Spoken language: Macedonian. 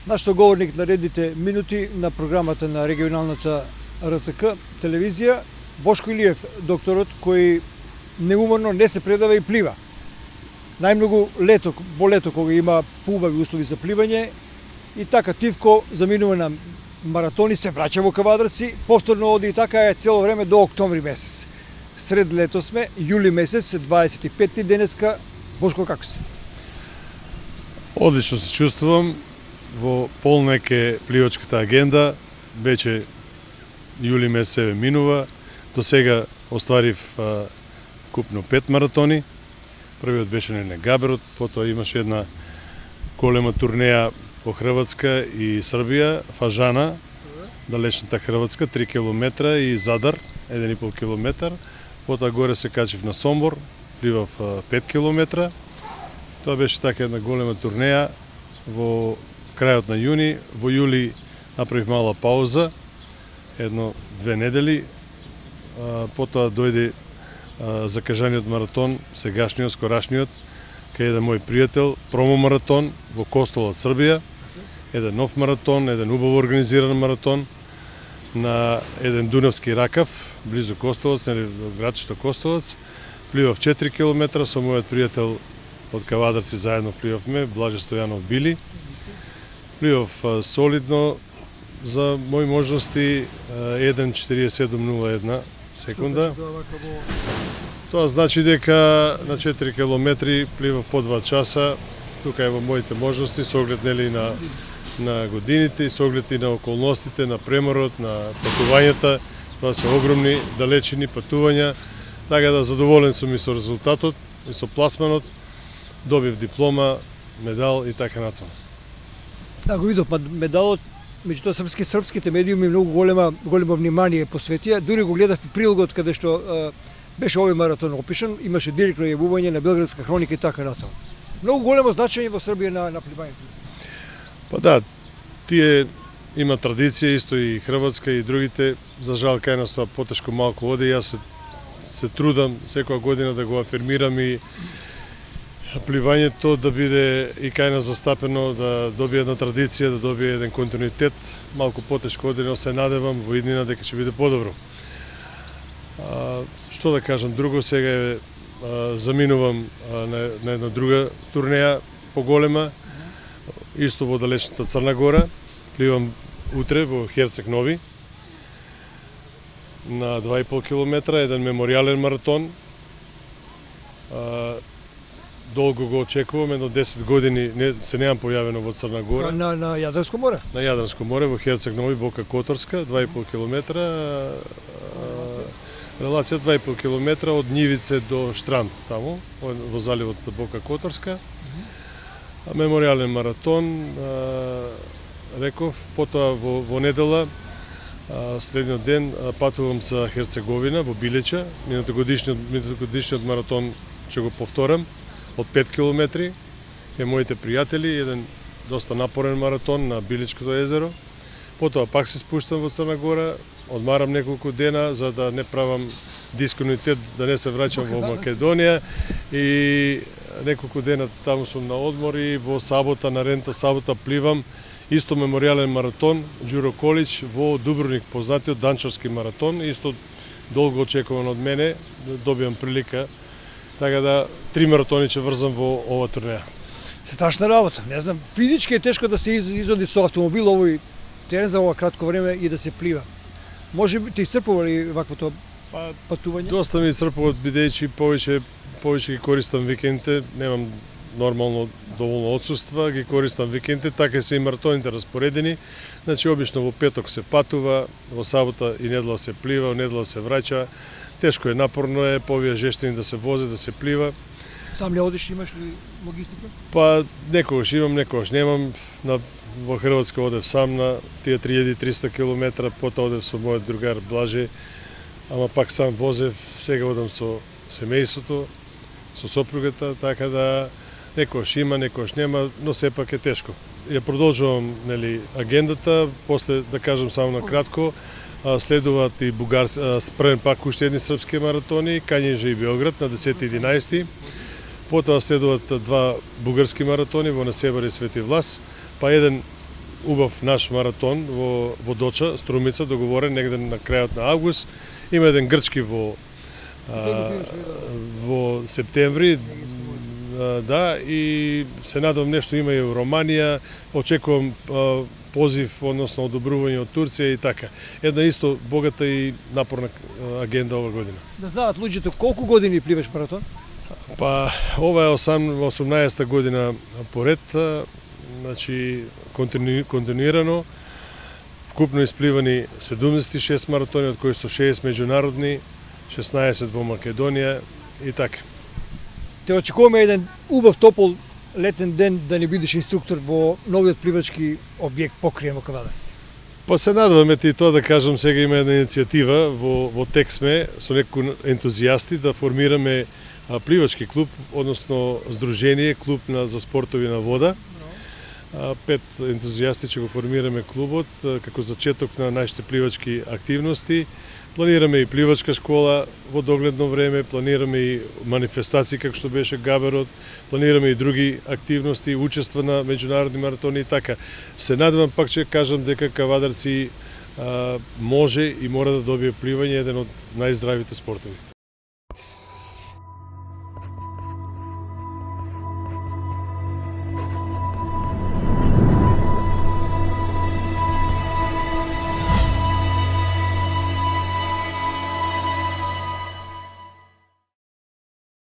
Нашто говорник наредните минути на програмата на регионалната РТК телевизија, Бошко Илиев, докторот кој неуморно не се предава и плива. Најмногу во лето кога има поубави услови за пливање, и така тивко заминува на маратони, се враќа во Кавадарци, повторно оди и така е цело време до октомври месец. Сред лето сме, јули месец, 25 денеска. Бошко, како си? Одлично се чувствувам, во полнек е пливачката агенда, веќе јули месец минува, до сега остварив купно 5 маратони, првиот беше на Габерот, потоа имаше една голема турнеја по Хрватска и Србија, Фажана, далечната Хрватска, 3 км и Задар, 1,5 км, потоа горе се качив на Сомбор, пливав 5 км. Тоа беше така една голема турнеја во крајот на јуни. Во јули направив мала пауза, 1-2 недели, потоа дојде закажаниот маратон, сегашниот, скорашниот, кај еден мој пријател, промо маратон во Костолот, Србија, еден нов маратон, еден убаво организиран маратон на еден дунавски ракав, близу Костолоц, во градчето Костолоц. Пливав 4 км со мојот пријател од Кавадарци, заедно пливавме, Блаже Стојанов Били. Пливав солидно, за мои можности 1:47:01 секунда. Тоа значи дека на 4 км пливав по 2 часа, тука е во моите можности, со оглед нели на годините и со оглед и на околностите, на преморот, на патувањата. Тоа се огромни, далечини патувања, така да задоволен сум и со резултатот, и со пласманот, добив диплома, медал и така натаму. Да, го видов медалот, меѓутоа српските медиуми многу големо внимание посветија, дури го гледав и прилогот каде што беше овој маратон опишан, имаше директно јавување на Белградска хроника и така натаму. Многу големо значење во Србија на пливањето. Па да, тие има традиција, исто и Хрватска и другите, за жал кај нас тоа потешко малку оде, јас се трудам секоја година да го афирмирам и пливањето да биде и кај нас застапено, да добие една традиција, да добие еден континуитет, малку потешко оде, но се надевам во иднина дека ќе биде подобро. Што да кажам друго, сега заминувам на една друга турнеја поголема, исто во далечната Црна Гора, пливам утре во Херцег Нови, на 2,5 км, еден меморијален маратон. Долго го очекувам, едно 10 години се неам појавено во Црна Гора. На Јадранско море? На Јадранско море, во Херцег Нови, Бока Которска, 2,5 км. Релација 2,5 км од Нивице до Штранд, таму, во заливот Бока Которска. Меморијален маратон, реков, потоа во недела, следниот ден, патувам за Херцеговина, во Билеча, минатогодишниот маратон ќе го повторам, од 5 км, е моите пријатели, еден доста напорен маратон на Билечкото езеро. Потоа пак се спуштам во Црна Гора, одмарам неколку дена за да не правам дисконтинуитет, да не се враќам во Македонија и неколку дена таму сум на одмор и во сабота, наредната сабота пливам исто меморијален маратон Ѓуро Колич во Дубровник, познатиот данчарски маратон, исто долго очекуван од мене, добивам прилика. Така да 3 маратони ќе врзам во ова турнеја. Страшна работа. Не знам, физички е тешко да се изоди со автомобил овој терен за ова кратко време и да се плива. Може би те исцрпува ли ваквото патување? Доста ми исцрпува, бидејќи повеќе ги користам викендите, немам нормално доволно отсуства, ги користам викендите, така се и маратоните распоредени. Значи обично во петок се патува, во сабота и недела се плива, во недела се враќа. Тешко е, напорно е, повие жештини да се вози, да се плива. Сам ли одиш, имаш ли логистика? Па некогаш имам, некогаш немам. Во Хрватска одев сам на тие 3300 км, потоа одев со мојот другар Блаже, ама пак сам возев, сега одам со семејството, со сопругата, така да некогаш има, некогаш нема, но сепак е тешко. Ја продолжувам агендата, после да кажам само на кратко, следуваат и спрен пак уште едни српски маратони, Кањежа и Белград на 10-11. Потоа следуваат 2 бугарски маратони во Несебар и Свети Влас, па еден убав наш маратон во Доча, Струмица, договорен негде на крајот на август. Има еден грчки во септември, да, и се надевам нешто има и во Романија, очекувам позив, односно одобрување од Турција и така. Една исто богата и напорна агенда ова година. Да знаат луѓето колку години пливаш маратон? Па, ова е 18-та година поред, значи континуирано, вкупно испливани 76 маратони, од кои 60 меѓународни, 16 во Македонија и така. Те очекуваме еден убав топол летен ден да не бидеш инструктор во новиот пливачки објект Покриено Кавадарци. Па се надеваме ти тоа да кажам, сега има една иницијатива во тек сме со некои ентузијасти да формираме пливачки клуб, односно здружение, клуб за спортови на вода. 5 ентузијасти ќе го формираме клубот како зачеток на нашите пливачки активности. Планираме и пливачка школа во догледно време, планираме и манифестации како што беше Габерот, планираме и други активности, учества на меѓународни маратони и така. Се надевам, пак ќе кажам дека Кавадарци може и мора да добие пливање, еден од најздравите спортови.